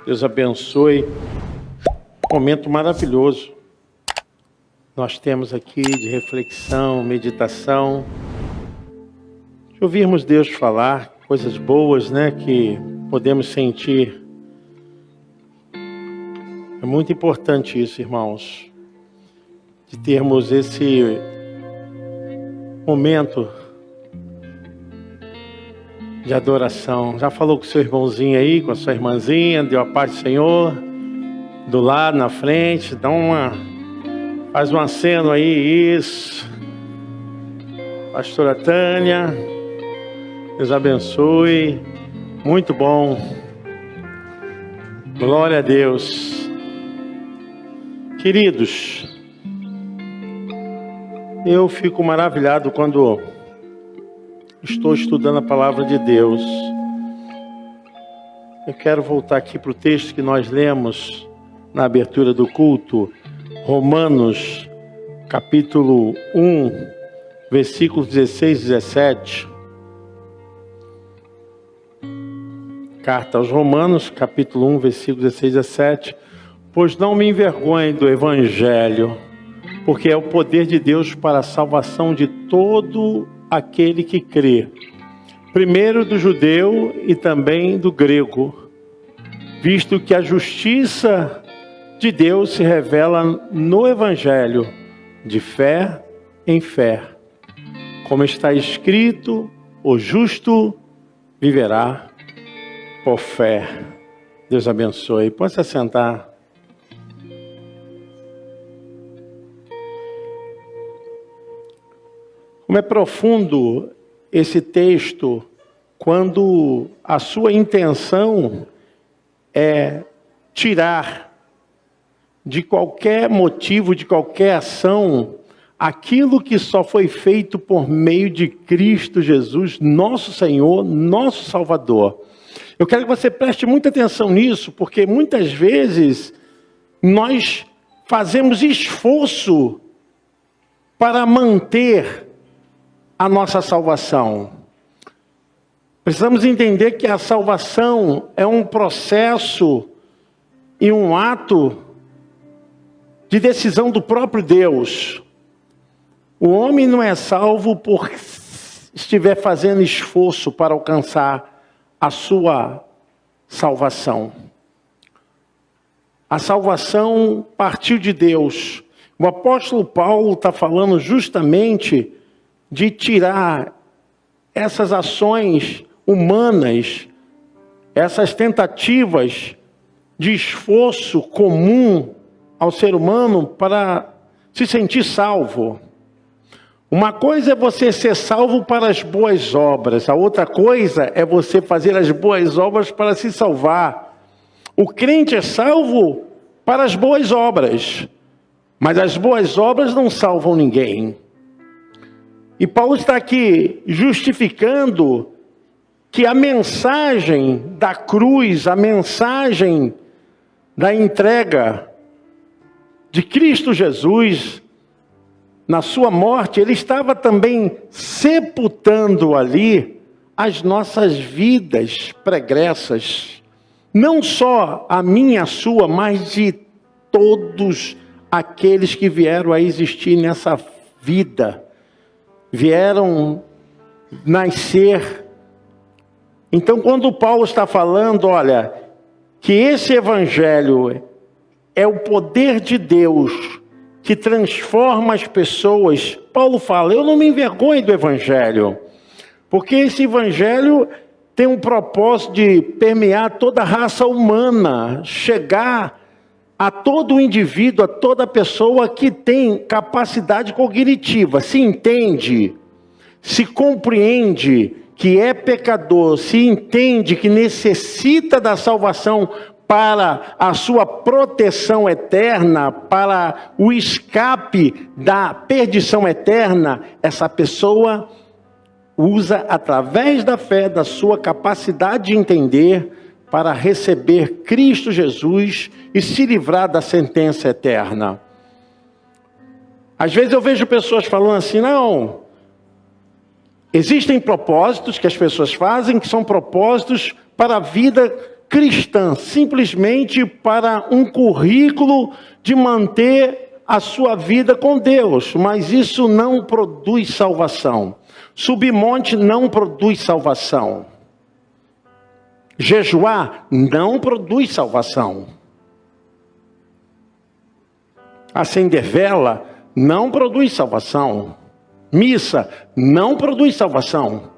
Deus abençoe. Momento maravilhoso. Nós temos aqui de reflexão, meditação, de ouvirmos Deus falar coisas boas, né, que podemos sentir. É muito importante isso, irmãos, de termos esse momento de adoração. Já falou com seu irmãozinho aí, com a sua irmãzinha, deu a paz do Senhor, do lado, na frente, faz um aceno aí, isso. Pastora Tânia, Deus abençoe, muito bom, glória a Deus. Queridos, eu fico maravilhado quando estou estudando a palavra de Deus. Eu quero voltar aqui para o texto que nós lemos na abertura do culto, Romanos, capítulo 1, versículos 16 e 17. Carta aos Romanos, capítulo 1, versículos 16 e 17. Pois não me envergonhe do Evangelho, porque é o poder de Deus para a salvação de todo aquele que crê, primeiro do judeu e também do grego, visto que a justiça de Deus se revela no Evangelho, de fé em fé. Como está escrito, o justo viverá por fé. Deus abençoe. Pode se assentar. Como é profundo esse texto quando a sua intenção é tirar de qualquer motivo, de qualquer ação, aquilo que só foi feito por meio de Cristo Jesus, nosso Senhor, nosso Salvador. Eu quero que você preste muita atenção nisso, porque muitas vezes nós fazemos esforço para manter a nossa salvação. Precisamos entender que a salvação é um processo e um ato de decisão do próprio Deus. O homem não é salvo por estiver fazendo esforço para alcançar a sua salvação. A salvação partiu de Deus. O apóstolo Paulo está falando justamente de tirar essas ações humanas, essas tentativas de esforço comum ao ser humano para se sentir salvo. Uma coisa é você ser salvo para as boas obras, a outra coisa é você fazer as boas obras para se salvar. O crente é salvo para as boas obras, mas as boas obras não salvam ninguém. E Paulo está aqui justificando que a mensagem da cruz, a mensagem da entrega de Cristo Jesus na sua morte, ele estava também sepultando ali as nossas vidas pregressas. Não só a minha, a sua, mas de todos aqueles que vieram a existir nessa vida. Vieram nascer. Então, quando Paulo está falando, olha, que esse Evangelho é o poder de Deus que transforma as pessoas, Paulo fala, eu não me envergonho do Evangelho, porque esse Evangelho tem um propósito de permear toda a raça humana, chegar a todo indivíduo, a toda pessoa que tem capacidade cognitiva, se entende, se compreende que é pecador, se entende que necessita da salvação para a sua proteção eterna, para o escape da perdição eterna, essa pessoa usa através da fé, da sua capacidade de entender, para receber Cristo Jesus e se livrar da sentença eterna. Às vezes eu vejo pessoas falando assim, não, existem propósitos que as pessoas fazem, que são propósitos para a vida cristã, simplesmente para um currículo de manter a sua vida com Deus, mas isso não produz salvação. Subir monte não produz salvação. Jejuar não produz salvação. Acender vela não produz salvação. Missa não produz salvação.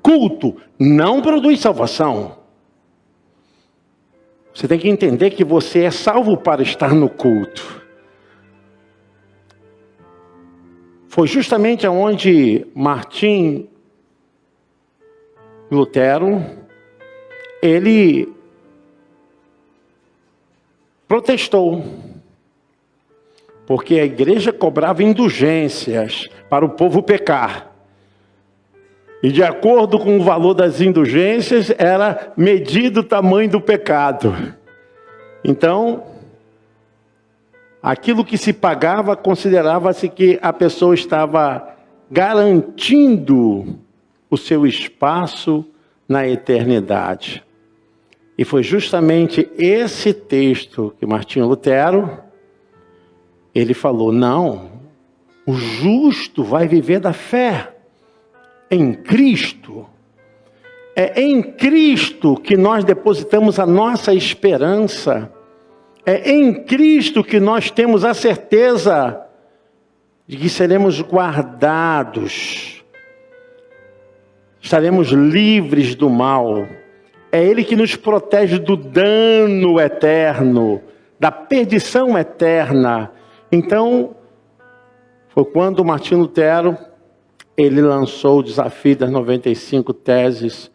Culto não produz salvação. Você tem que entender que você é salvo para estar no culto. Foi justamente aonde Martim Lutero, ele protestou. Porque a igreja cobrava indulgências para o povo pecar. E de acordo com o valor das indulgências, era medido o tamanho do pecado. Então, aquilo que se pagava, considerava-se que a pessoa estava garantindo o seu espaço na eternidade. E foi justamente esse texto que Martinho Lutero, ele falou, não, o justo vai viver da fé em Cristo. É em Cristo que nós depositamos a nossa esperança. É em Cristo que nós temos a certeza de que seremos guardados. Estaremos livres do mal. É Ele que nos protege do dano eterno, da perdição eterna. Então, foi quando Martinho Lutero, ele lançou o desafio das 95 teses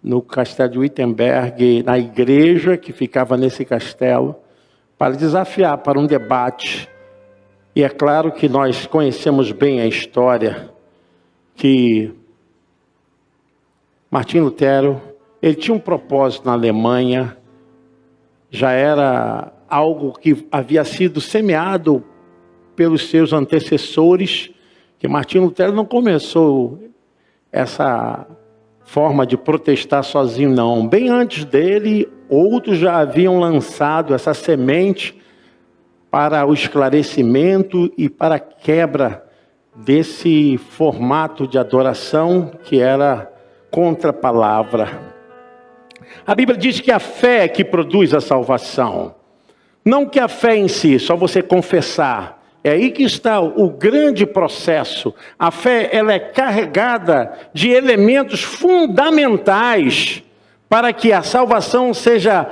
no castelo de Wittenberg, na igreja que ficava nesse castelo, para desafiar para um debate. E é claro que nós conhecemos bem a história, que Martinho Lutero, ele tinha um propósito na Alemanha, já era algo que havia sido semeado pelos seus antecessores, que Martinho Lutero não começou essa forma de protestar sozinho, não. Bem antes dele, outros já haviam lançado essa semente para o esclarecimento e para a quebra desse formato de adoração que era contra a palavra. A Bíblia diz que a fé é que produz a salvação. Não que a fé em si, só você confessar. É aí que está o grande processo. A fé, ela é carregada de elementos fundamentais para que a salvação seja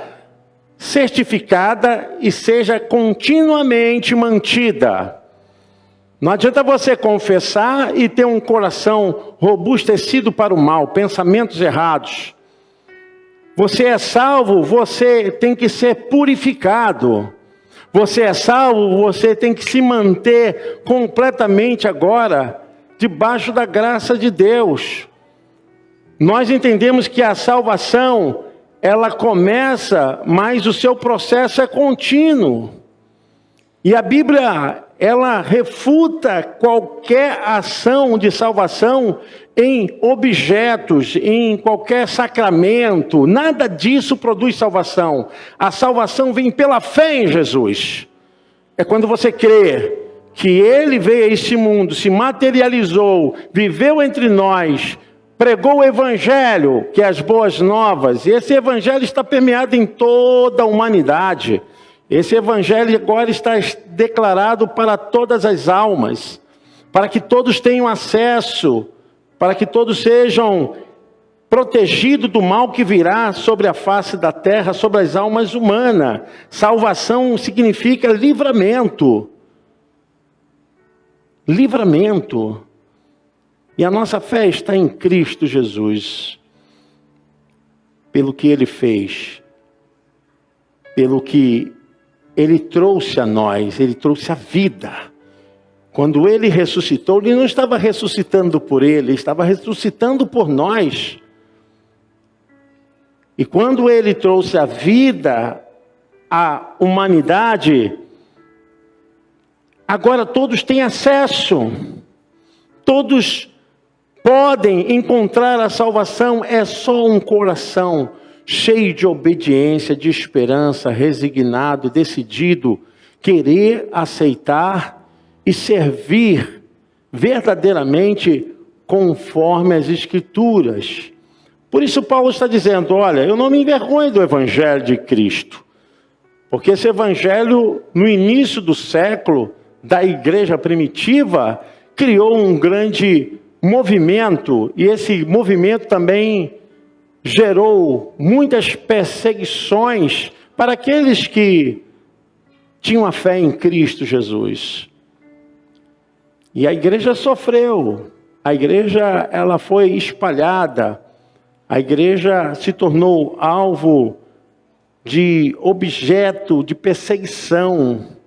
certificada e seja continuamente mantida. Não adianta você confessar e ter um coração robustecido para o mal, pensamentos errados. Você é salvo, você tem que ser purificado. Você é salvo, você tem que se manter completamente agora debaixo da graça de Deus. Nós entendemos que a salvação, ela começa, mas o seu processo é contínuo. E a Bíblia, ela refuta qualquer ação de salvação em objetos, em qualquer sacramento. Nada disso produz salvação. A salvação vem pela fé em Jesus. É quando você crê que Ele veio a este mundo, se materializou, viveu entre nós, pregou o Evangelho, que é as boas novas. E esse Evangelho está permeado em toda a humanidade. Esse Evangelho agora está declarado para todas as almas, para que todos tenham acesso, para que todos sejam protegidos do mal que virá sobre a face da terra, sobre as almas humanas. Salvação significa livramento. Livramento. E a nossa fé está em Cristo Jesus, pelo que Ele fez, pelo que Ele trouxe a nós, Ele trouxe a vida. Quando Ele ressuscitou, Ele não estava ressuscitando por Ele estava ressuscitando por nós. E quando Ele trouxe a vida à humanidade, agora todos têm acesso. Todos podem encontrar a salvação. É só um coração cheio de obediência, de esperança, resignado, decidido, querer aceitar e servir verdadeiramente conforme as Escrituras. Por isso Paulo está dizendo, olha, eu não me envergonho do Evangelho de Cristo, porque esse Evangelho, no início do século, da igreja primitiva, criou um grande movimento, e esse movimento também gerou muitas perseguições para aqueles que tinham a fé em Cristo Jesus. E a igreja sofreu, a igreja ela foi espalhada, a igreja se tornou alvo de objeto de perseguição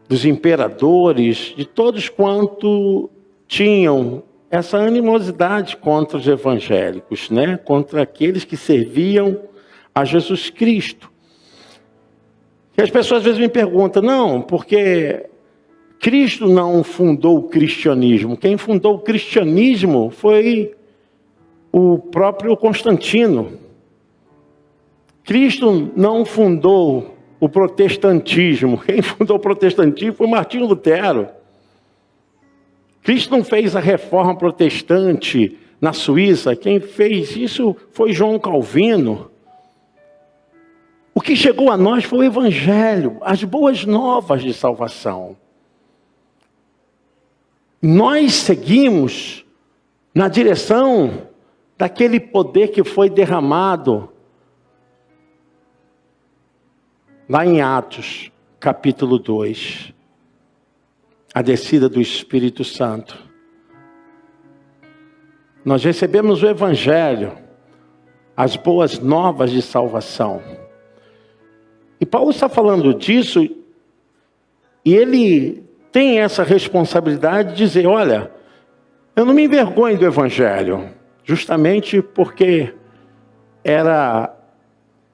dos imperadores, de todos quanto tinham essa animosidade contra os evangélicos, né? Contra aqueles que serviam a Jesus Cristo. E as pessoas às vezes me perguntam, não, porque Cristo não fundou o cristianismo. Quem fundou o cristianismo foi o próprio Constantino. Cristo não fundou o protestantismo. Quem fundou o protestantismo foi Martinho Lutero. Cristo não fez a reforma protestante na Suíça. Quem fez isso foi João Calvino. O que chegou a nós foi o Evangelho, as boas novas de salvação. Nós seguimos na direção daquele poder que foi derramado lá em Atos, capítulo 2. A descida do Espírito Santo. Nós recebemos o Evangelho, as boas novas de salvação. E Paulo está falando disso, e ele tem essa responsabilidade de dizer, olha, eu não me envergonho do Evangelho, justamente porque era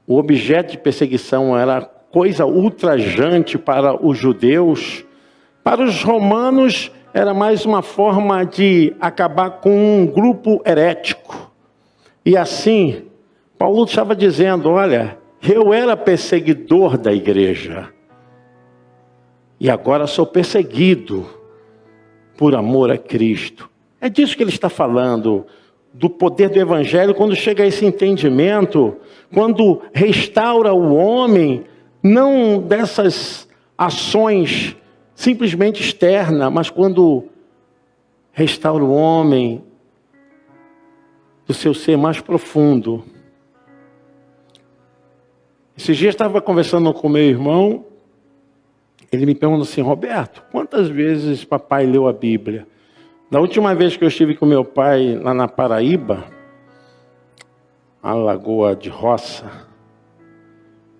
o objeto de perseguição, era coisa ultrajante para os judeus. Para os romanos, era mais uma forma de acabar com um grupo herético. E assim, Paulo estava dizendo, olha, eu era perseguidor da igreja. E agora sou perseguido por amor a Cristo. É disso que ele está falando, do poder do Evangelho, quando chega a esse entendimento, quando restaura o homem, não dessas ações simplesmente externa, mas quando restaura o homem do seu ser mais profundo. Esses dias estava conversando com meu irmão, ele me perguntou assim, Roberto, quantas vezes papai leu a Bíblia? Da última vez que eu estive com meu pai lá na Paraíba, a Lagoa de Roça,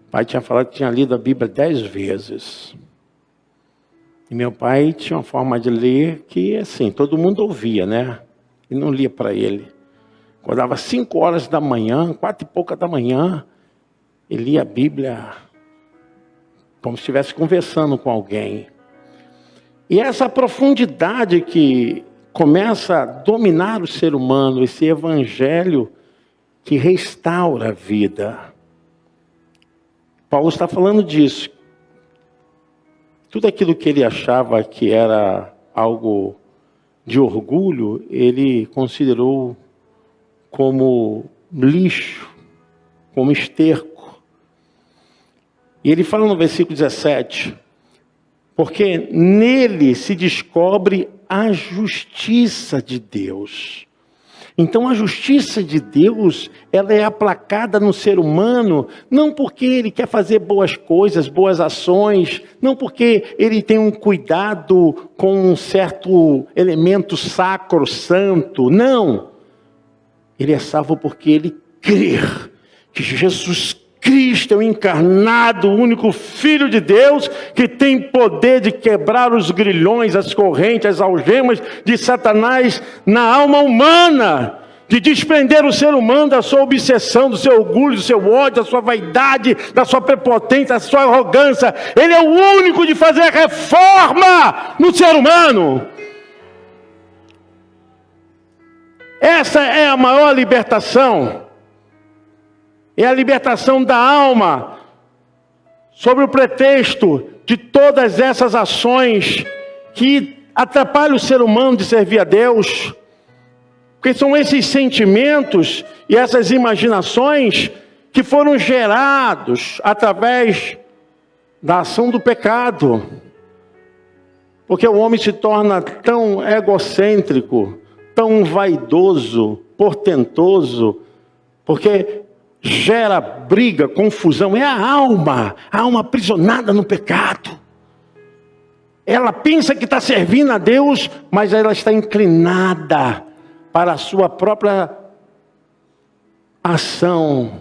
o pai tinha falado que tinha lido a Bíblia 10 vezes. E meu pai tinha uma forma de ler que, assim, todo mundo ouvia, né? E não lia para ele. Acordava 5 horas da manhã, 4 e pouca da manhã, ele lia a Bíblia como se estivesse conversando com alguém. E essa profundidade que começa a dominar o ser humano, esse evangelho que restaura a vida. Paulo está falando disso. Tudo aquilo que ele achava que era algo de orgulho, ele considerou como lixo, como esterco. E ele fala no versículo 17, porque nele se descobre a justiça de Deus. Então a justiça de Deus, ela é aplacada no ser humano, não porque ele quer fazer boas coisas, boas ações, não porque ele tem um cuidado com um certo elemento sacro, santo, não. Ele é salvo porque ele crê que Jesus Cristo é o encarnado, o único Filho de Deus, que tem poder de quebrar os grilhões, as correntes, as algemas de Satanás na alma humana, de desprender o ser humano da sua obsessão, do seu orgulho, do seu ódio, da sua vaidade, da sua prepotência, da sua arrogância. Ele é o único de fazer reforma no ser humano. Essa é a maior libertação. é a libertação da alma, sobre o pretexto de todas essas ações que atrapalham o ser humano de servir a Deus. Porque são esses sentimentos e essas imaginações que foram gerados através da ação do pecado. Porque o homem se torna tão egocêntrico, tão vaidoso, portentoso, porque gera briga, confusão. É a alma aprisionada no pecado. Ela pensa que está servindo a Deus, mas ela está inclinada para a sua própria ação,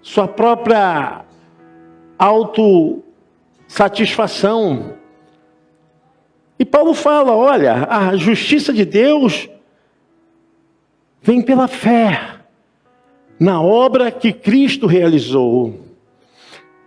sua própria autossatisfação. E Paulo fala, olha, a justiça de Deus vem pela fé na obra que Cristo realizou.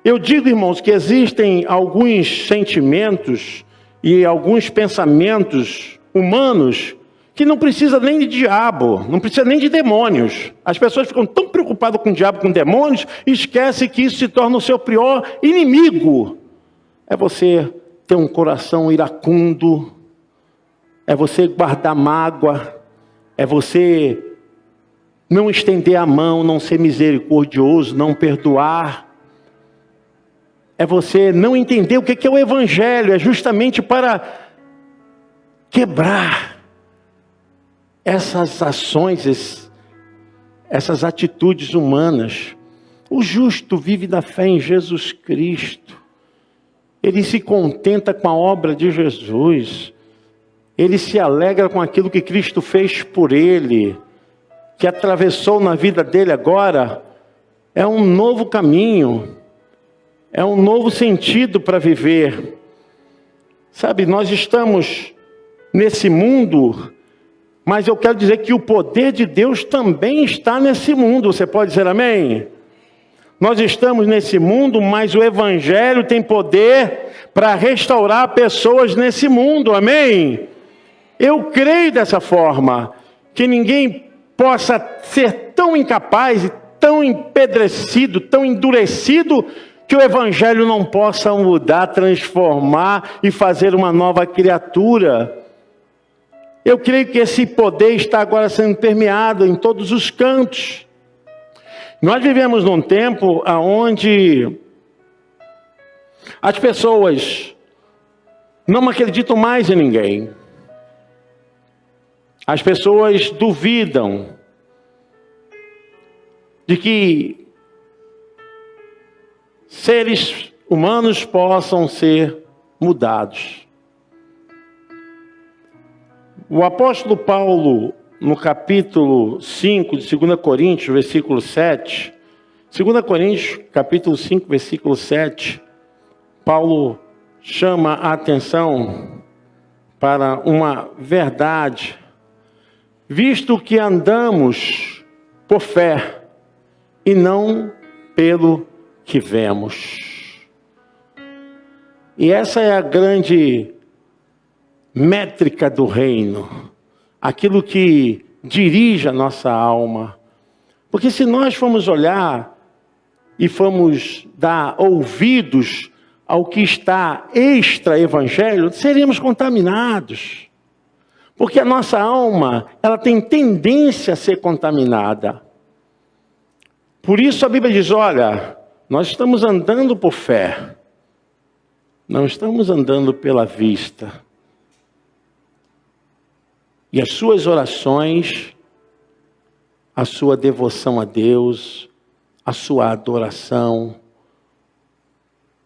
Eu digo, irmãos, que existem alguns sentimentos e alguns pensamentos humanos que não precisa nem de diabo, não precisa nem de demônios. As pessoas ficam tão preocupadas com o diabo, com demônios, e esquecem que isso se torna o seu pior inimigo. É você ter um coração iracundo, é você guardar mágoa, é você não estender a mão, não ser misericordioso, não perdoar. É você não entender o que é o Evangelho, é justamente para quebrar essas ações, essas atitudes humanas. O justo vive da fé em Jesus Cristo. Ele se contenta com a obra de Jesus. Ele se alegra com aquilo que Cristo fez por ele, que atravessou na vida dele agora. É um novo caminho, é um novo sentido para viver. Sabe, nós estamos nesse mundo, mas eu quero dizer que o poder de Deus também está nesse mundo. Você pode dizer amém? Nós estamos nesse mundo, mas o Evangelho tem poder para restaurar pessoas nesse mundo, amém? Eu creio dessa forma, que ninguém possa ser tão incapaz, tão empedrecido, tão endurecido, que o Evangelho não possa mudar, transformar e fazer uma nova criatura. Eu creio que esse poder está agora sendo permeado em todos os cantos. Nós vivemos num tempo onde as pessoas não acreditam mais em ninguém. As pessoas duvidam de que seres humanos possam ser mudados. O apóstolo Paulo, no capítulo 5 de 2 Coríntios, versículo 7, 2 Coríntios, capítulo 5, versículo 7, Paulo chama a atenção para uma verdade. Visto que andamos por fé e não pelo que vemos. E essa é a grande métrica do reino, aquilo que dirige a nossa alma. Porque se nós formos olhar e formos dar ouvidos ao que está extra-evangelho, seríamos contaminados. Porque a nossa alma, ela tem tendência a ser contaminada. Por isso a Bíblia diz, olha, nós estamos andando por fé, não estamos andando pela vista. E as suas orações, a sua devoção a Deus, a sua adoração,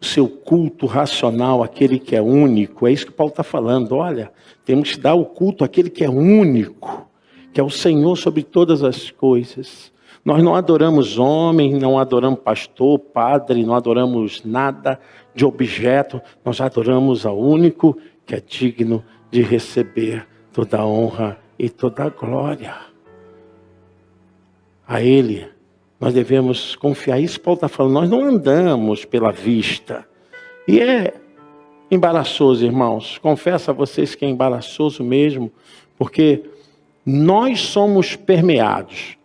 o seu culto racional àquele que é único, é isso que Paulo está falando. Olha, temos que dar o culto àquele que é único, que é o Senhor sobre todas as coisas. Nós não adoramos homem, não adoramos pastor, padre, não adoramos nada de objeto, nós adoramos ao único que é digno de receber toda a honra e toda a glória. A Ele nós devemos confiar. Isso Paulo está falando, nós não andamos pela vista. E é embaraçoso, irmãos. Confesso a vocês que é embaraçoso mesmo, porque nós somos permeados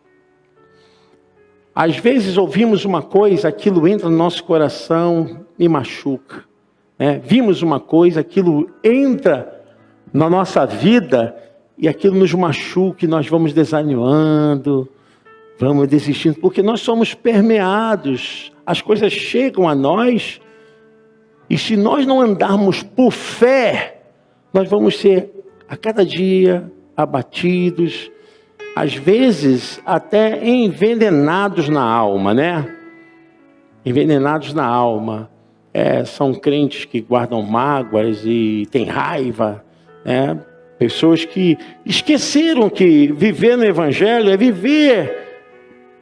Às vezes ouvimos uma coisa, aquilo entra no nosso coração e machuca. Vimos uma coisa, aquilo entra na nossa vida e aquilo nos machuca e nós vamos desanimando, vamos desistindo, porque nós somos permeados, as coisas chegam a nós e se nós não andarmos por fé, nós vamos ser a cada dia abatidos, às vezes até envenenados na alma, Envenenados na alma. São crentes que guardam mágoas e têm raiva, pessoas que esqueceram que viver no Evangelho é viver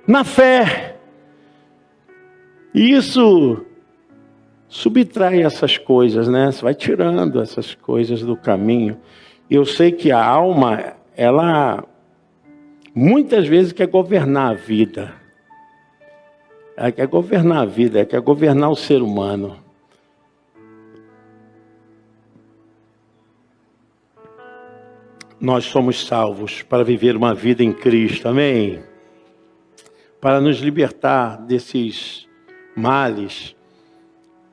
na fé. E isso subtrai essas coisas, Você vai tirando essas coisas do caminho. Eu sei que a alma, ela muitas vezes quer governar a vida. Ela quer governar a vida, ela quer governar o ser humano. Nós somos salvos para viver uma vida em Cristo, amém? Para nos libertar desses males,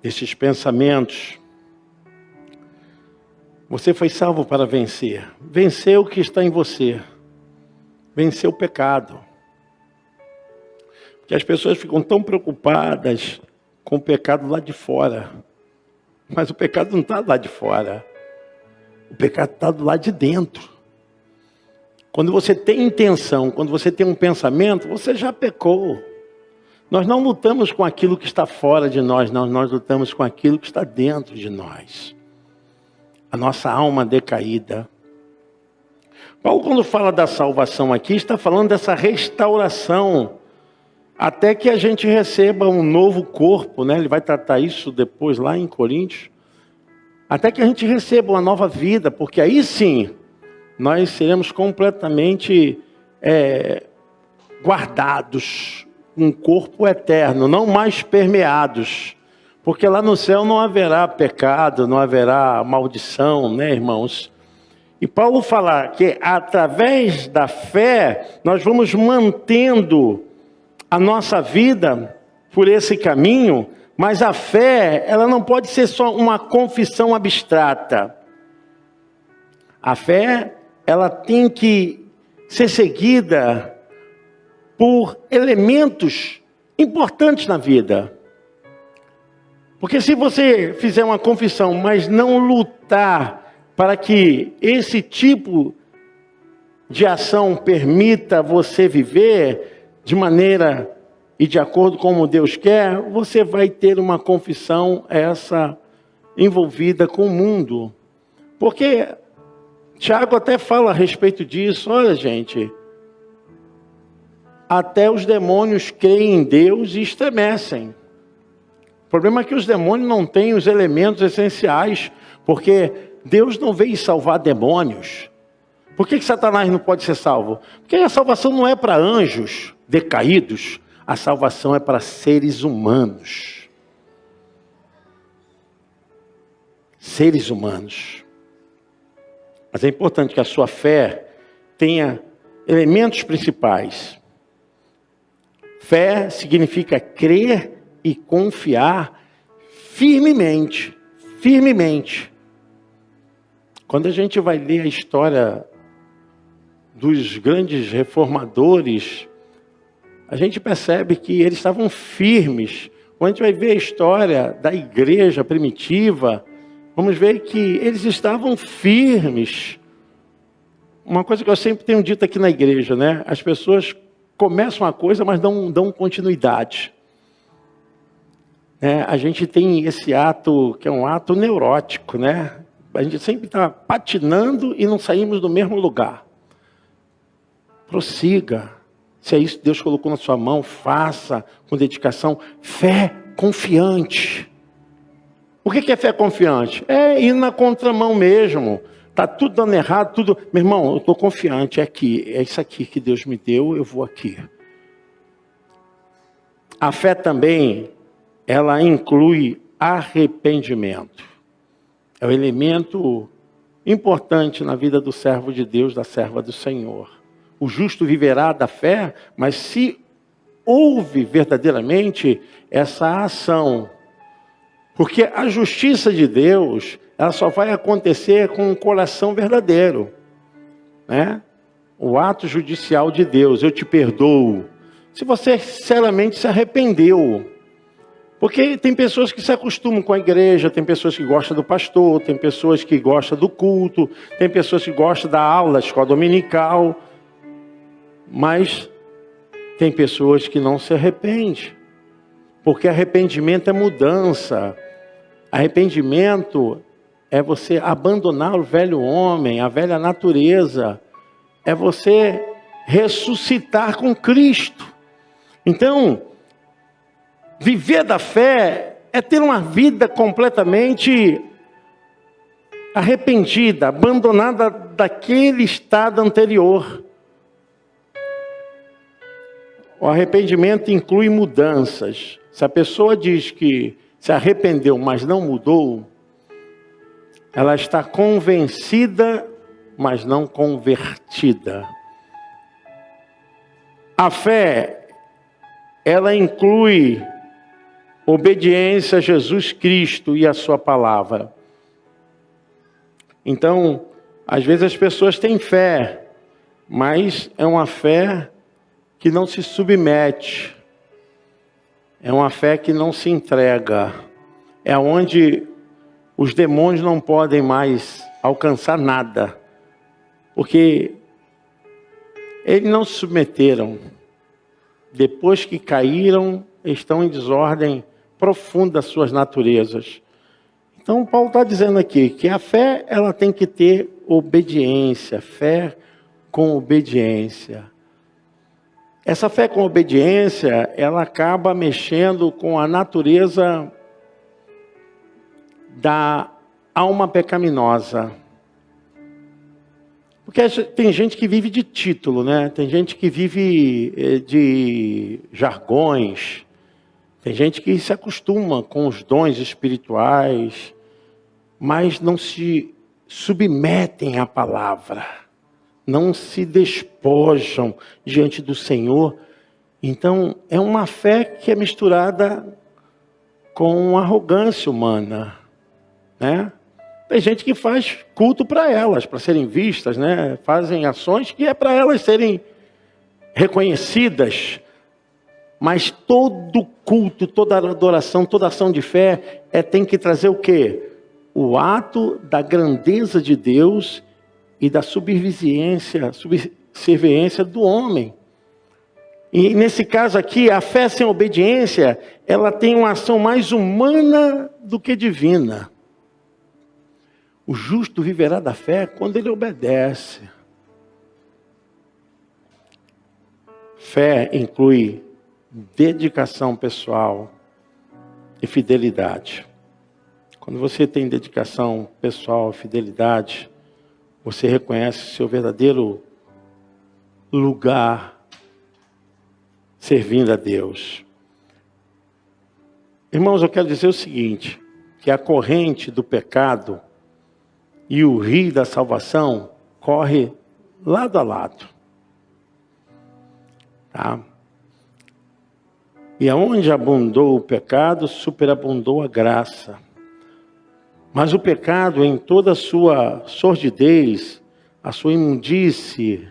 desses pensamentos. Você foi salvo para vencer. Vencer o que está em você. Vencer o pecado. Porque as pessoas ficam tão preocupadas com o pecado lá de fora. Mas o pecado não está lá de fora. O pecado está do lado de dentro. Quando você tem intenção, quando você tem um pensamento, você já pecou. Nós não lutamos com aquilo que está fora de nós, não. Nós lutamos com aquilo que está dentro de nós. A nossa alma decaída. Paulo, quando fala da salvação aqui, está falando dessa restauração. Até que a gente receba um novo corpo, Ele vai tratar isso depois lá em Coríntios. Até que a gente receba uma nova vida, porque aí sim, nós seremos completamente guardados, um corpo eterno, não mais permeados. Porque lá no céu não haverá pecado, não haverá maldição, irmãos? E Paulo fala que através da fé, nós vamos mantendo a nossa vida por esse caminho, mas a fé, ela não pode ser só uma confissão abstrata. A fé, ela tem que ser seguida por elementos importantes na vida. Porque se você fizer uma confissão, mas não lutar para que esse tipo de ação permita você viver de maneira e de acordo com como Deus quer, você vai ter uma confissão envolvida com o mundo. Porque Tiago até fala a respeito disso. Olha, gente, até os demônios creem em Deus e estremecem. O problema é que os demônios não têm os elementos essenciais, porque Deus não veio salvar demônios. Por que Satanás não pode ser salvo? Porque a salvação não é para anjos decaídos, a salvação é para seres humanos. Seres humanos. Mas é importante que a sua fé tenha elementos principais. Fé significa crer e confiar firmemente. Firmemente. Quando a gente vai ler a história dos grandes reformadores, a gente percebe que eles estavam firmes. Quando a gente vai ver a história da igreja primitiva, vamos ver que eles estavam firmes. Uma coisa que eu sempre tenho dito aqui na igreja, As pessoas começam uma coisa, mas não dão continuidade. A gente tem esse ato, que é um ato neurótico, A gente sempre está patinando e não saímos do mesmo lugar. Prossiga. Se é isso que Deus colocou na sua mão, faça com dedicação. Fé confiante. O que é fé confiante? É ir na contramão mesmo. Está tudo dando errado, tudo... Meu irmão, eu estou confiante, é aqui. É isso aqui que Deus me deu, eu vou aqui. A fé também, ela inclui arrependimento. É um elemento importante na vida do servo de Deus, da serva do Senhor. O justo viverá da fé, mas se houve verdadeiramente essa ação. Porque a justiça de Deus, ela só vai acontecer com um coração verdadeiro, né? O ato judicial de Deus, eu te perdoo, se você sinceramente se arrependeu. Porque tem pessoas que se acostumam com a igreja, tem pessoas que gostam do pastor, tem pessoas que gostam do culto, tem pessoas que gostam da aula, da escola dominical, mas tem pessoas que não se arrependem, porque arrependimento é mudança, arrependimento é você abandonar o velho homem, a velha natureza, é você ressuscitar com Cristo. Então, viver da fé é ter uma vida completamente arrependida, abandonada daquele estado anterior. O arrependimento inclui mudanças. Se a pessoa diz que se arrependeu, mas não mudou, ela está convencida, mas não convertida. A fé, ela inclui obediência a Jesus Cristo e a sua palavra. Então, às vezes as pessoas têm fé, mas é uma fé que não se submete. É uma fé que não se entrega. É onde os demônios não podem mais alcançar nada. Porque eles não se submeteram. Depois que caíram, estão em desordem profunda das suas naturezas. Então Paulo está dizendo aqui que a fé, ela tem que ter obediência, fé com obediência. Essa fé com obediência, ela acaba mexendo com a natureza da alma pecaminosa. Porque tem gente que vive de título, né? Tem gente que vive de jargões. Tem gente que se acostuma com os dons espirituais, mas não se submetem à palavra. Não se despojam diante do Senhor. Então, é uma fé que é misturada com arrogância humana, né? Tem gente que faz culto para elas, para serem vistas, né? Fazem ações que é para elas serem reconhecidas. Mas todo culto, toda adoração, toda ação de fé tem que trazer o quê? O ato da grandeza de Deus e da subserviência do homem. E nesse caso aqui, a fé sem obediência, ela tem uma ação mais humana do que divina. O justo viverá da fé quando ele obedece. Fé inclui dedicação pessoal e fidelidade. Quando você tem dedicação pessoal e fidelidade, você reconhece seu verdadeiro lugar servindo a Deus. Irmãos, eu quero dizer o seguinte, que a corrente do pecado e o rio da salvação corre lado a lado. Tá? E aonde abundou o pecado, superabundou a graça. Mas o pecado, em toda a sua sordidez, a sua imundície,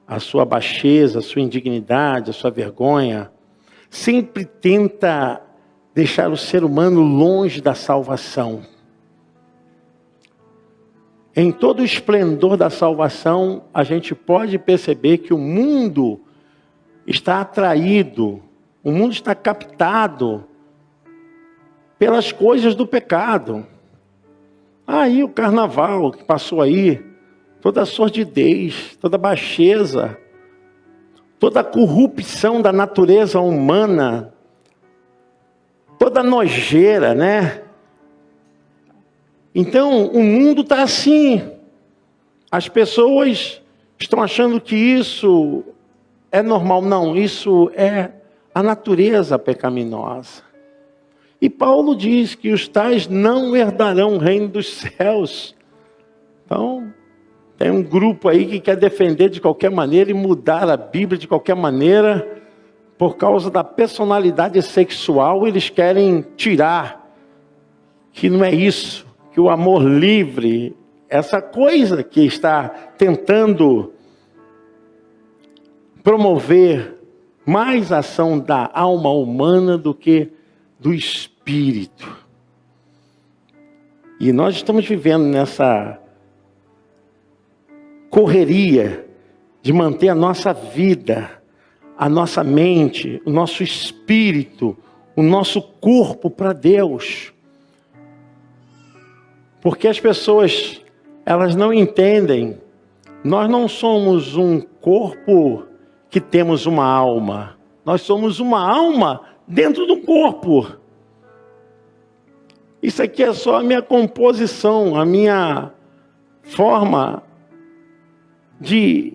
a sua baixeza, a sua indignidade, a sua vergonha, sempre tenta deixar o ser humano longe da salvação. Em todo o esplendor da salvação, a gente pode perceber que o mundo está atraído, o mundo está captado pelas coisas do pecado. Aí o carnaval que passou aí, toda a sordidez, toda a baixeza, toda a corrupção da natureza humana, toda a nojeira, né? Então, o mundo está assim. As pessoas estão achando que isso é normal. Não, isso é a natureza pecaminosa. E Paulo diz que os tais não herdarão o reino dos céus. Então, tem um grupo aí que quer defender de qualquer maneira e mudar a Bíblia de qualquer maneira por causa da personalidade sexual, eles querem tirar, que não é isso, que o amor livre, essa coisa que está tentando promover mais a ação da alma humana do que do espírito. E nós estamos vivendo nessa correria de manter a nossa vida, a nossa mente, o nosso espírito, o nosso corpo para Deus. Porque as pessoas, elas não entendem. Nós não somos um corpo que temos uma alma. Nós somos uma alma dentro do corpo. Isso aqui é só a minha composição, a minha forma de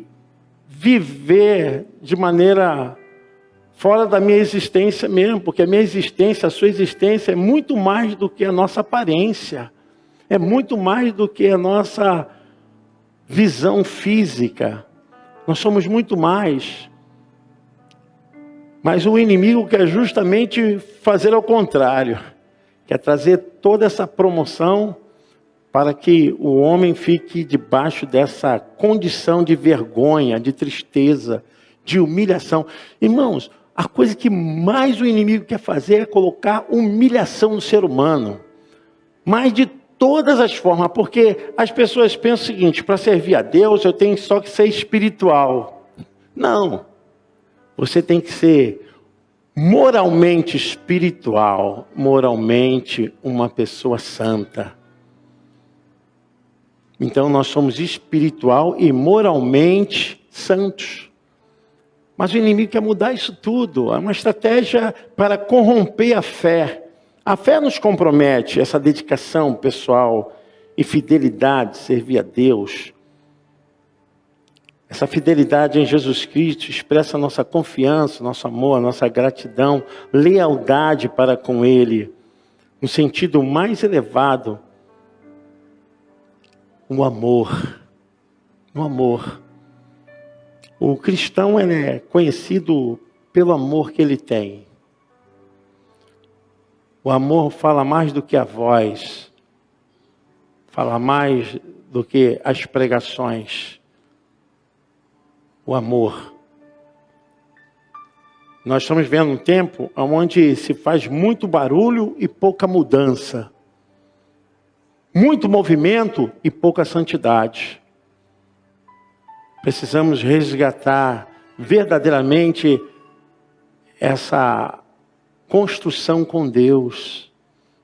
viver de maneira fora da minha existência mesmo, porque a minha existência, a sua existência é muito mais do que a nossa aparência, é muito mais do que a nossa visão física. Nós somos muito mais. Mas o inimigo quer justamente fazer ao contrário, quer trazer toda essa promoção para que o homem fique debaixo dessa condição de vergonha, de tristeza, de humilhação. Irmãos, a coisa que mais o inimigo quer fazer é colocar humilhação no ser humano. Mas de todas as formas, porque as pessoas pensam o seguinte: para servir a Deus eu tenho só que ser espiritual. Não. Você tem que ser moralmente espiritual, moralmente uma pessoa santa. Então nós somos espiritual e moralmente santos. Mas o inimigo quer mudar isso tudo. É uma estratégia para corromper a fé. A fé nos compromete, essa dedicação pessoal e fidelidade, servir a Deus. Essa fidelidade em Jesus Cristo expressa nossa confiança, nosso amor, nossa gratidão, lealdade para com Ele. No sentido mais elevado, o amor. O amor. O cristão ele é conhecido pelo amor que ele tem. O amor fala mais do que a voz, fala mais do que as pregações. O amor. Nós estamos vendo um tempo onde se faz muito barulho e pouca mudança. Muito movimento e pouca santidade. Precisamos resgatar verdadeiramente essa construção com Deus.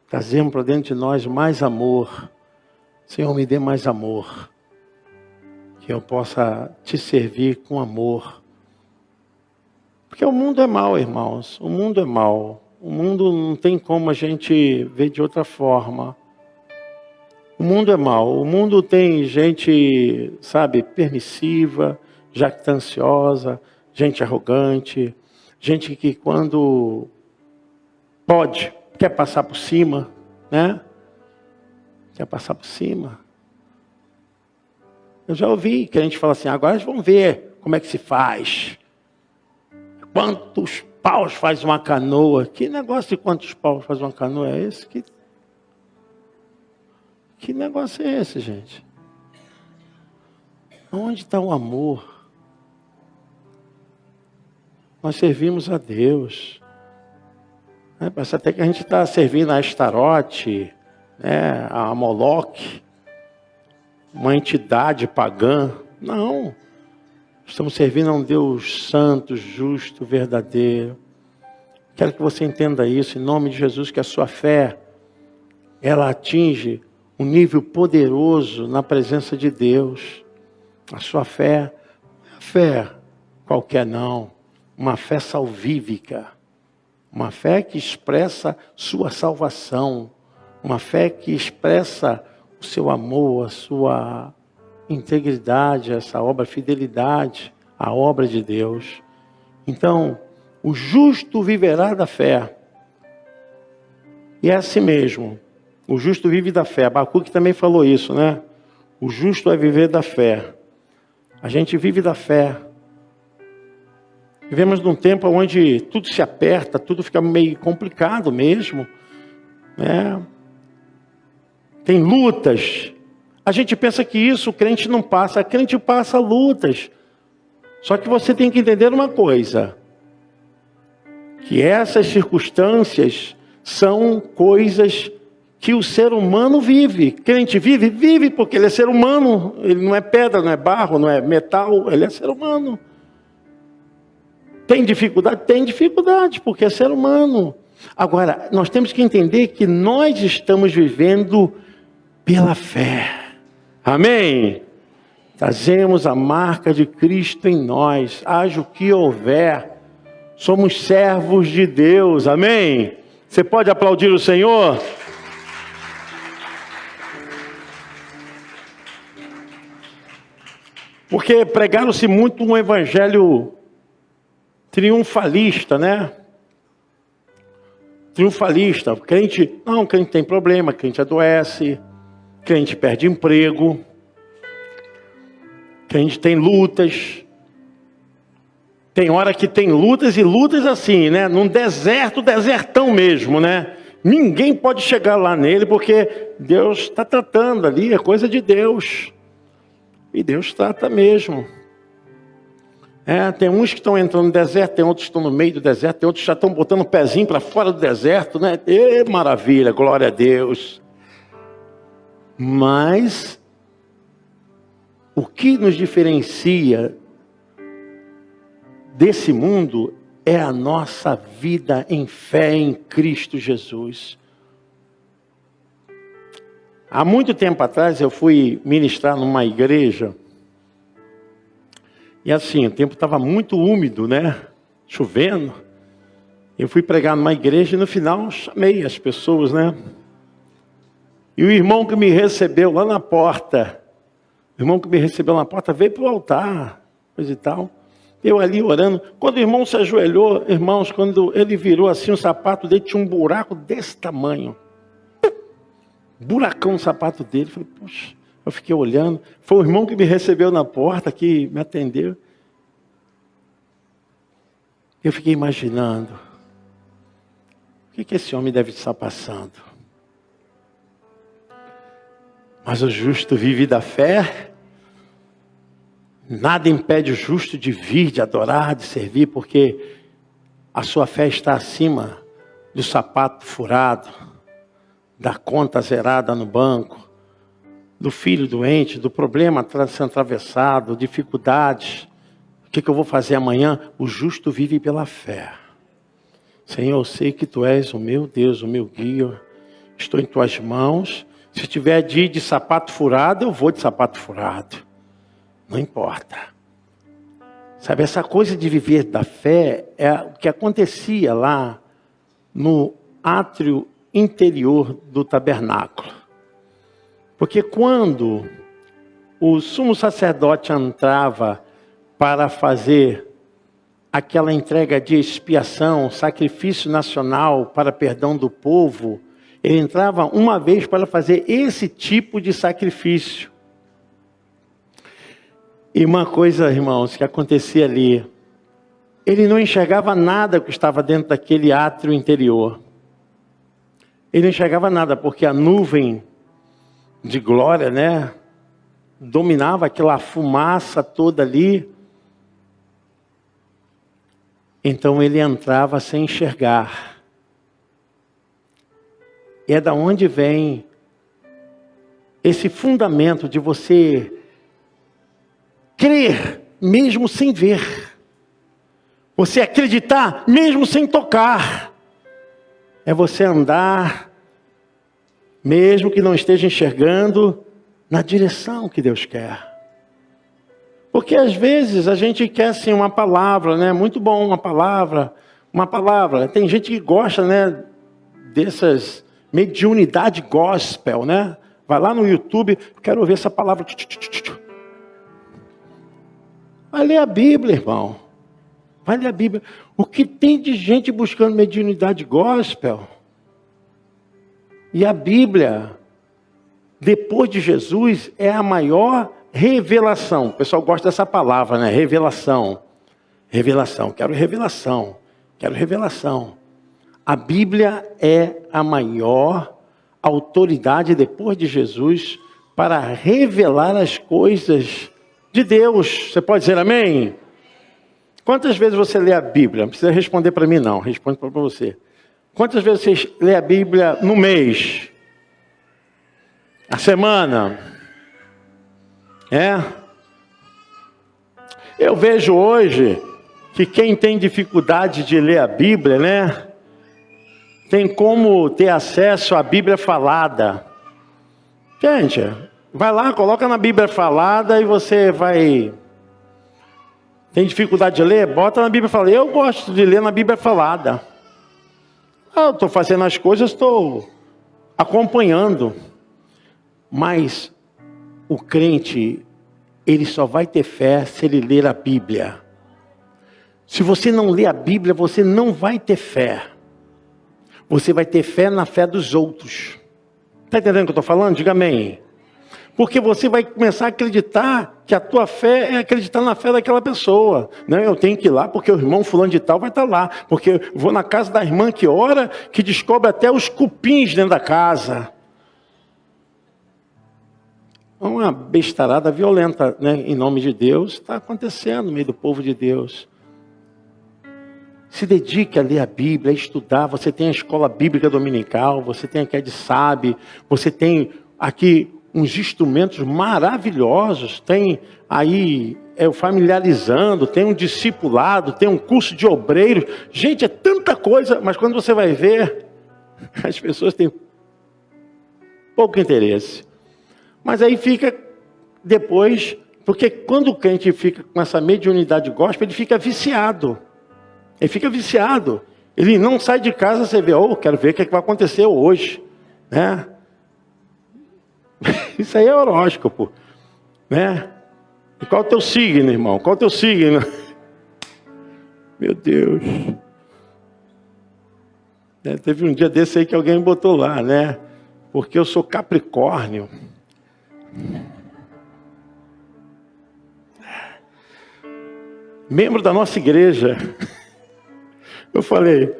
Trazemos para dentro de nós mais amor. Senhor, me dê mais amor. Que eu possa te servir com amor. Porque o mundo é mau, irmãos. O mundo é mau. O mundo não tem como a gente ver de outra forma. O mundo é mau. O mundo tem gente, sabe, permissiva, jactanciosa, gente arrogante, gente que quando pode, quer passar por cima, né? Quer passar por cima. Eu já ouvi que a gente fala assim: agora vamos ver como é que se faz. Quantos paus faz uma canoa? Que negócio de quantos paus faz uma canoa é esse? Que negócio é esse, gente? Onde está o amor? Nós servimos a Deus. Parece até que a gente está servindo a Astarote, né, a Moloque, uma entidade pagã. Não. Estamos servindo a um Deus santo, justo, verdadeiro. Quero que você entenda isso, em nome de Jesus, que a sua fé, ela atinge um nível poderoso na presença de Deus. A sua fé, não é fé qualquer não, uma fé salvífica, uma fé que expressa sua salvação, uma fé que expressa o seu amor, a sua integridade, essa obra, fidelidade à obra de Deus. Então, o justo viverá da fé. E é assim mesmo. O justo vive da fé. Abacuque também falou isso, né? O justo é viver da fé. A gente vive da fé. Vivemos num tempo onde tudo se aperta, tudo fica meio complicado mesmo, né? Tem lutas. A gente pensa que isso o crente não passa. O crente passa lutas. Só que você tem que entender uma coisa. Que essas circunstâncias são coisas que o ser humano vive. Crente vive? Vive porque ele é ser humano. Ele não é pedra, não é barro, não é metal. Ele é ser humano. Tem dificuldade? Tem dificuldade, porque é ser humano. Agora, nós temos que entender que nós estamos vivendo pela fé. Amém? Trazemos a marca de Cristo em nós. Haja o que houver. Somos servos de Deus. Amém? Você pode aplaudir o Senhor? Porque pregaram-se muito um evangelho triunfalista, né? Triunfalista. Crente tem problema, crente adoece, crente perde emprego, crente tem lutas. Tem hora que tem lutas e lutas assim, né? Num deserto, desertão mesmo, né? Ninguém pode chegar lá nele porque Deus está tratando ali, é coisa de Deus. E Deus trata mesmo. Tem uns que estão entrando no deserto, tem outros que estão no meio do deserto, tem outros que já estão botando o pezinho para fora do deserto, né? Maravilha, glória a Deus. Mas o que nos diferencia desse mundo é a nossa vida em fé em Cristo Jesus. Há muito tempo atrás eu fui ministrar numa igreja. E assim, o tempo estava muito úmido, né? Chovendo. Eu fui pregar numa igreja e no final chamei as pessoas, né? E o irmão que me recebeu lá na porta, veio para o altar, coisa e tal. Eu ali orando. Quando o irmão se ajoelhou, irmãos, quando ele virou assim, o sapato dele tinha um buraco desse tamanho. Buracão no sapato dele. Falei, poxa. Eu fiquei olhando. Foi o irmão que me recebeu na porta, que me atendeu. Eu fiquei imaginando. O que esse homem deve estar passando? Mas o justo vive da fé. Nada impede o justo de vir, de adorar, de servir, porque a sua fé está acima do sapato furado, da conta zerada no banco, do filho doente, do problema sendo atravessado, dificuldades. O que eu vou fazer amanhã? O justo vive pela fé. Senhor, eu sei que Tu és o meu Deus, o meu guia. Estou em Tuas mãos. Se tiver dia de sapato furado, eu vou de sapato furado. Não importa. Sabe, essa coisa de viver da fé é o que acontecia lá no átrio interior do tabernáculo. Porque quando o sumo sacerdote entrava para fazer aquela entrega de expiação, sacrifício nacional para perdão do povo, ele entrava uma vez para fazer esse tipo de sacrifício. E uma coisa, irmãos, que acontecia ali, ele não enxergava nada que estava dentro daquele átrio interior. Ele não enxergava nada, porque a nuvem de glória, né, dominava aquela fumaça toda ali. Então ele entrava sem enxergar. E é da onde vem esse fundamento de você crer mesmo sem ver. Você acreditar mesmo sem tocar. É você andar, mesmo que não esteja enxergando, na direção que Deus quer. Porque às vezes a gente quer assim uma palavra, né? Muito bom uma palavra. Tem gente que gosta, né, dessas mediunidade gospel, né? Vai lá no YouTube, quero ouvir essa palavra. Vai ler a Bíblia, irmão. Vai ler a Bíblia. O que tem de gente buscando mediunidade gospel? E a Bíblia, depois de Jesus, é a maior revelação. O pessoal gosta dessa palavra, né? Revelação. Revelação, quero revelação, quero revelação. A Bíblia é a maior autoridade depois de Jesus para revelar as coisas de Deus. Você pode dizer amém? Quantas vezes você lê a Bíblia? Não precisa responder para mim não, responde para você. Quantas vezes você lê a Bíblia no mês? A semana? Eu vejo hoje que quem tem dificuldade de ler a Bíblia, né? Tem como ter acesso à Bíblia falada. Gente, vai lá, coloca na Bíblia falada e você vai... Tem dificuldade de ler? Bota na Bíblia falada. Eu gosto de ler na Bíblia falada. Eu estou fazendo as coisas, estou acompanhando. Mas o crente, ele só vai ter fé se ele ler a Bíblia. Se você não ler a Bíblia, você não vai ter fé. Você vai ter fé na fé dos outros. Está entendendo o que eu estou falando? Diga amém. Porque você vai começar a acreditar que a tua fé é acreditar na fé daquela pessoa. Não, eu tenho que ir lá porque o irmão fulano de tal vai estar lá. Porque eu vou na casa da irmã que ora, que descobre até os cupins dentro da casa. Uma bestarada violenta, né? Em nome de Deus, está acontecendo no meio do povo de Deus. Se dedique a ler a Bíblia, a estudar. Você tem a escola bíblica dominical, você tem a QED Sabe, você tem aqui uns instrumentos maravilhosos, tem aí o familiarizando, tem um discipulado, tem um curso de obreiros. Gente, é tanta coisa, mas quando você vai ver, as pessoas têm pouco interesse. Mas aí fica depois, porque quando o crente fica com essa mediunidade gospel, ele fica viciado. Ele fica viciado. Ele não sai de casa, você vê, quero ver o que vai acontecer hoje, né? Isso aí é horóscopo, né? E qual é o teu signo, irmão? Qual é o teu signo? Meu Deus. Teve um dia desse aí que alguém botou lá, né? Porque eu sou Capricórnio. Membro da nossa igreja. Eu falei,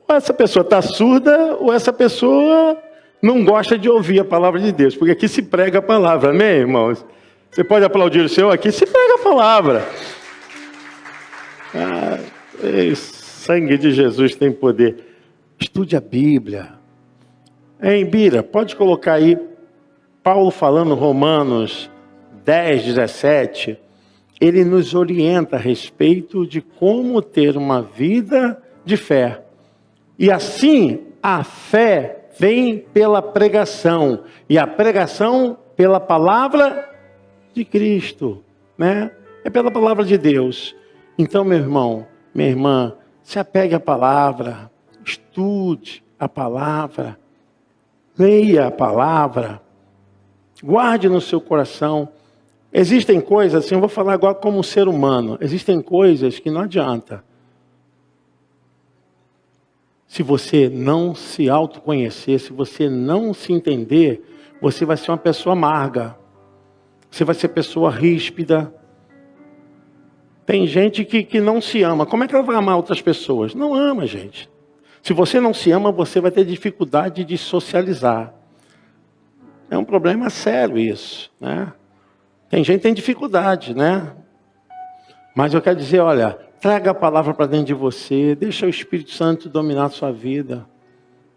ou essa pessoa está surda, ou essa pessoa não gosta de ouvir a palavra de Deus. Porque aqui se prega a palavra, amém, irmãos? Você pode aplaudir o Senhor? Aqui se prega a palavra. Sangue de Jesus tem poder. Estude a Bíblia. Bira, pode colocar aí, Paulo falando Romanos 10, 17. Ele nos orienta a respeito de como ter uma vida de fé. E assim, a fé vem pela pregação. E a pregação pela palavra de Cristo, né? É pela palavra de Deus. Então, meu irmão, minha irmã, se apegue à palavra, estude a palavra, leia a palavra, guarde no seu coração. Existem coisas, assim, eu vou falar agora como ser humano, existem coisas que não adianta. Se você não se autoconhecer, se você não se entender, você vai ser uma pessoa amarga. Você vai ser pessoa ríspida. Tem gente que não se ama. Como é que ela vai amar outras pessoas? Não ama, gente. Se você não se ama, você vai ter dificuldade de socializar. É um problema sério isso, né? Tem gente que tem dificuldade, né? Mas eu quero dizer, olha, traga a palavra para dentro de você, deixa o Espírito Santo dominar a sua vida,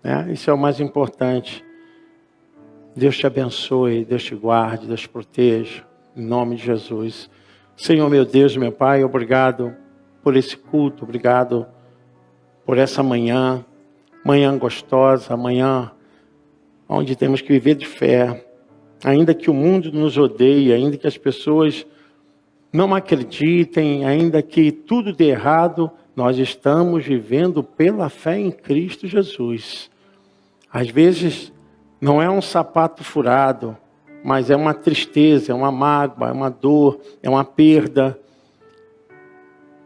né? Isso é o mais importante. Deus te abençoe, Deus te guarde, Deus te proteja, em nome de Jesus. Senhor, meu Deus, meu Pai, obrigado por esse culto, obrigado por essa manhã gostosa, manhã onde temos que viver de fé. Ainda que o mundo nos odeie, ainda que as pessoas não acreditem, ainda que tudo dê errado, nós estamos vivendo pela fé em Cristo Jesus. Às vezes não é um sapato furado, mas é uma tristeza, é uma mágoa, é uma dor, é uma perda.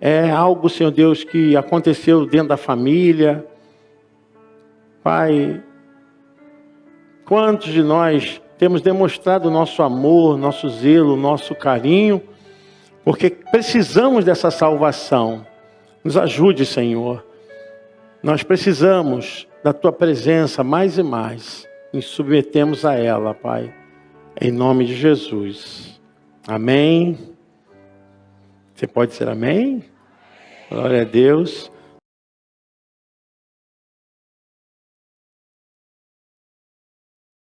É algo, Senhor Deus, que aconteceu dentro da família. Pai, quantos de nós temos demonstrado o nosso amor, nosso zelo, nosso carinho, porque precisamos dessa salvação. Nos ajude, Senhor. Nós precisamos da Tua presença mais e mais. Nos submetemos a ela, Pai. Em nome de Jesus. Amém. Você pode dizer amém? Glória a Deus.